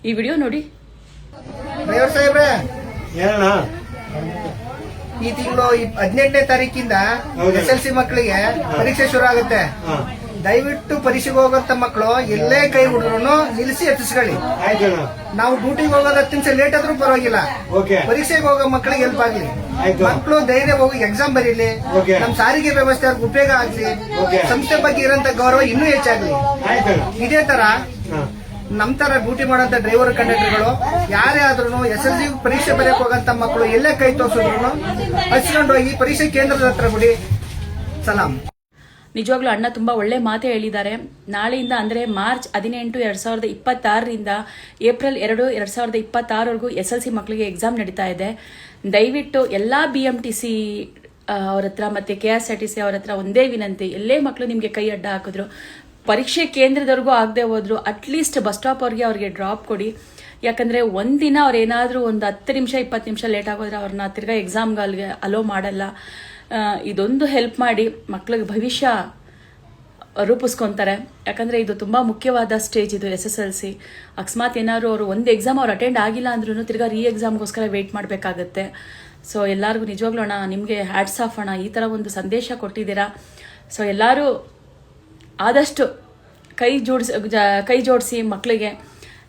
ಈ ವಿಡಿಯೋ ನೋಡಿ. ಡ್ರೈವರ್ ಸಾಹೇಬ್ರೆ, ಏನಣ್ಣ? ಈ ತಿಂಗಳು 18ನೇ ತಾರೀಕಿಂದ SLC ಮಕ್ಕಳಿಗೆ ಪರೀಕ್ಷೆ ಶುರು ಆಗುತ್ತೆ. ದಯವಿಟ್ಟು ಪರೀಕ್ಷೆಗೆ ಹೋಗೋಂತ ಮಕ್ಕಳು ಎಲ್ಲೇ ಕೈ ಹುಡುಗರು ನಿಲ್ಲಿಸಿ ಎತ್ತಿಸ್ಕೊಳ್ಳಿ. ಆಯ್ತಣ್ಣ. ನಾವು ಡ್ಯೂಟಿಗೆ ಹೋಗೋದು 10 ನಿಮಿಷ ಲೇಟ್ ಆದ್ರೂ ಪರವಾಗಿಲ್ಲ. ಓಕೆ. ಪರೀಕ್ಷೆಗೆ ಹೋಗೋ ಮಕ್ಕಳಿಗೆ ಹೆಲ್ಪ್ ಆಗ್ಲಿ. ಆಯ್ತು. ಮಕ್ಕಳು ಧೈರ್ಯ ಹೋಗಿ ಎಕ್ಸಾಮ್ ಬರೀಲಿ. ಓಕೆ. ನಮ್ ಸಾರಿಗೆ ವ್ಯವಸ್ಥೆ ಅವ್ರಿಗೆ ಉಪಯೋಗ ಆಗ್ಲಿ. ಓಕೆ. ಸಂಸ್ಥೆ ಬಗ್ಗೆ ಇರೋಂತ ಗೌರವ ಇನ್ನೂ ಹೆಚ್ಚಾಗ್ಲಿ. ಆಯ್ತಣ್ಣ. ಇದೇ ತರ ಹಾ. ನಮ್ ತರ ಡ್ಯೂಟಿ ಮಾಡೋಂತ ಡ್ರೈವರ್ ಕಂಡಕ್ಟರ್ಗಳು ಯಾರೇ ಆದ್ರೂ SLC ಪರೀಕ್ಷೆ ಬರೆಯಕ್ ಹೋಗಂತ ಮಕ್ಕಳು ಎಲ್ಲೇ ಕೈ ತೋರಿಸಿದ್ರು ಹಚ್ಕೊಂಡು ಹೋಗಿ ಪರೀಕ್ಷೆ ಕೇಂದ್ರದ ಹತ್ರ ಬಿಡಿ. ಸಲಾಂ. ನಿಜವಾಗ್ಲೂ ಅಣ್ಣ ತುಂಬ ಒಳ್ಳೆ ಮಾತೇ ಹೇಳಿದ್ದಾರೆ. ನಾಳೆಯಿಂದ ಅಂದರೆ ಮಾರ್ಚ್ 18, 2026ರಿಂದ ಏಪ್ರಿಲ್ 2, 2026ವರೆಗೂ SLC ಮಕ್ಕಳಿಗೆ ಎಕ್ಸಾಮ್ ನಡೀತಾ ಇದೆ. ದಯವಿಟ್ಟು ಎಲ್ಲ BMTC ಅವ್ರ ಹತ್ರ ಮತ್ತು KSRTC ಅವ್ರ ಹತ್ರ ಒಂದೇ ವಿನಂತಿ, ಎಲ್ಲೇ ಮಕ್ಕಳು ನಿಮಗೆ ಕೈ ಅಡ್ಡ ಹಾಕಿದ್ರು ಪರೀಕ್ಷೆ ಕೇಂದ್ರದವರೆಗೂ ಆಗದೆ ಹೋದ್ರು ಅಟ್ಲೀಸ್ಟ್ ಬಸ್ ಸ್ಟಾಪ್ ಅವ್ರಿಗೆ ಡ್ರಾಪ್ ಕೊಡಿ. ಯಾಕಂದರೆ ಒಂದಿನ ಅವ್ರು ಏನಾದರೂ ಒಂದು 10 ನಿಮಿಷ 20 ನಿಮಿಷ ಲೇಟ್ ಆಗೋದ್ರೆ ಅವ್ರನ್ನ ತಿರ್ಗಾ ಎಕ್ಸಾಮ್ಗೆ ಅಲೋ ಮಾಡಲ್ಲ. ಇದೊಂದು ಹೆಲ್ಪ್ ಮಾಡಿ ಮಕ್ಕಳಿಗೆ ಭವಿಷ್ಯ ರೂಪಿಸ್ಕೊತಾರೆ. ಯಾಕಂದರೆ ಇದು ತುಂಬ ಮುಖ್ಯವಾದ ಸ್ಟೇಜ್ ಇದು SSLC. ಅಕಸ್ಮಾತ್ ಏನಾದ್ರು ಅವರು ಒಂದು ಎಕ್ಸಾಮ್ ಅವ್ರು ಅಟೆಂಡ್ ಆಗಿಲ್ಲ ಅಂದ್ರೂ ತಿರ್ಗಾ ಎಕ್ಸಾಮ್ಗೋಸ್ಕರ ವೆಯ್ಟ್ ಮಾಡಬೇಕಾಗತ್ತೆ. ಸೊ ಎಲ್ಲರಿಗೂ ನಿಜವಾಗ್ಲೂ ಅಣ್ಣ ನಿಮಗೆ ಹ್ಯಾಟ್ಸ್ ಆಫ್ ಅಣ್ಣ, ಈ ಥರ ಒಂದು ಸಂದೇಶ ಕೊಟ್ಟಿದ್ದೀರಾ. ಸೊ ಎಲ್ಲರೂ ಆದಷ್ಟು ಕೈ ಜೋಡಿಸಿ ಮಕ್ಕಳಿಗೆ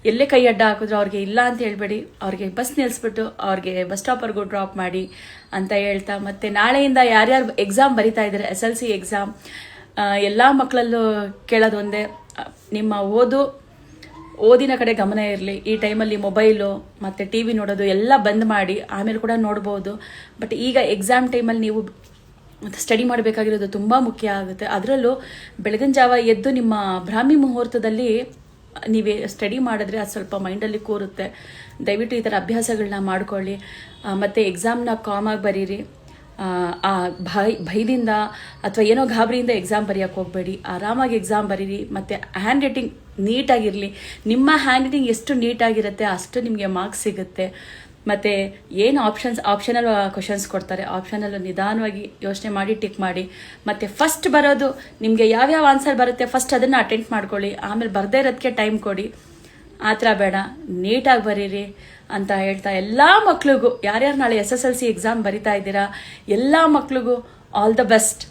ಎಲ್ಲೇ ಕೈ ಅಡ್ಡ ಹಾಕಿದ್ರು ಅವ್ರಿಗೆ ಇಲ್ಲ ಅಂತ ಹೇಳ್ಬೇಡಿ, ಅವ್ರಿಗೆ ಬಸ್ ನಿಲ್ಲಿಸ್ಬಿಟ್ಟು ಅವ್ರಿಗೆ ಬಸ್ ಸ್ಟಾಪ್ವರೆಗೂ ಡ್ರಾಪ್ ಮಾಡಿ ಅಂತ ಹೇಳ್ತಾ, ಮತ್ತು ನಾಳೆಯಿಂದ ಯಾರ್ಯಾರು ಎಕ್ಸಾಮ್ ಬರಿತಾ ಇದ್ದಾರೆ SLC ಎಕ್ಸಾಮ್ ಎಲ್ಲ ಮಕ್ಕಳಲ್ಲೂ ಕೇಳೋದು ಒಂದೇ, ನಿಮ್ಮ ಓದಿನ ಕಡೆ ಗಮನ ಇರಲಿ. ಈ ಟೈಮಲ್ಲಿ ಮೊಬೈಲು ಮತ್ತು TV ನೋಡೋದು ಎಲ್ಲ ಬಂದ್ ಮಾಡಿ, ಆಮೇಲೆ ಕೂಡ ನೋಡ್ಬೋದು. ಬಟ್ ಈಗ ಎಕ್ಸಾಮ್ ಟೈಮಲ್ಲಿ ನೀವು ಸ್ಟಡಿ ಮಾಡಬೇಕಾಗಿರೋದು ತುಂಬ ಮುಖ್ಯ ಆಗುತ್ತೆ. ಅದರಲ್ಲೂ ಬೆಳಗಿನ ಜಾವ ಎದ್ದು ನಿಮ್ಮ ಬ್ರಾಹ್ಮಿ ಮುಹೂರ್ತದಲ್ಲಿ ನೀವೇ ಸ್ಟಡಿ ಮಾಡಿದ್ರೆ ಅದು ಸ್ವಲ್ಪ ಮೈಂಡಲ್ಲಿ ಕೂರುತ್ತೆ. ದಯವಿಟ್ಟು ಈ ಥರ ಅಭ್ಯಾಸಗಳನ್ನ ಮಾಡ್ಕೊಳ್ಳಿ. ಮತ್ತು ಎಕ್ಸಾಮ್ನ ಕಾಮಾಗಿ ಬರೀರಿ. ಆ ಭಯದಿಂದ ಅಥವಾ ಏನೋ ಗಾಬರಿಯಿಂದ ಎಕ್ಸಾಮ್ ಬರೆಯೋಕ್ಕೆ ಹೋಗಬೇಡಿ. ಆರಾಮಾಗಿ ಎಕ್ಸಾಮ್ ಬರೀರಿ. ಮತ್ತು ಹ್ಯಾಂಡ್ ರೈಟಿಂಗ್ ನೀಟಾಗಿರಲಿ. ನಿಮ್ಮ ಹ್ಯಾಂಡ್ ರೈಟಿಂಗ್ ಎಷ್ಟು ನೀಟಾಗಿರುತ್ತೆ ಅಷ್ಟು ನಿಮಗೆ ಮಾರ್ಕ್ಸ್ ಸಿಗುತ್ತೆ. ಮತ್ತು ಏನು ಆಪ್ಷನಲ್ ಕ್ವಶನ್ಸ್ ಕೊಡ್ತಾರೆ, ಆಪ್ಷನಲ್ಲು ನಿಧಾನವಾಗಿ ಯೋಚನೆ ಮಾಡಿ ಟಿಕ್ ಮಾಡಿ. ಮತ್ತು ಫಸ್ಟ್ ಬರೋದು ನಿಮಗೆ ಯಾವ್ಯಾವ ಆನ್ಸರ್ ಬರುತ್ತೆ ಫಸ್ಟ್ ಅದನ್ನು ಅಟೆಂಪ್ಟ್ ಮಾಡ್ಕೊಳ್ಳಿ. ಆಮೇಲೆ ಬರದೇ ಇರೋದಕ್ಕೆ ಟೈಮ್ ಕೊಡಿ. ಆ ಥರ ಬೇಡ, ನೀಟಾಗಿ ಬರೀರಿ ಅಂತ ಹೇಳ್ತಾ ಎಲ್ಲ ಮಕ್ಳಿಗೂ, ಯಾರ್ಯಾರು ನಾಳೆ SSLC ಎಕ್ಸಾಮ್ ಬರಿತಾ ಇದ್ದೀರಾ ಎಲ್ಲ ಮಕ್ಳಿಗೂ ಆಲ್ ದ ಬೆಸ್ಟ್.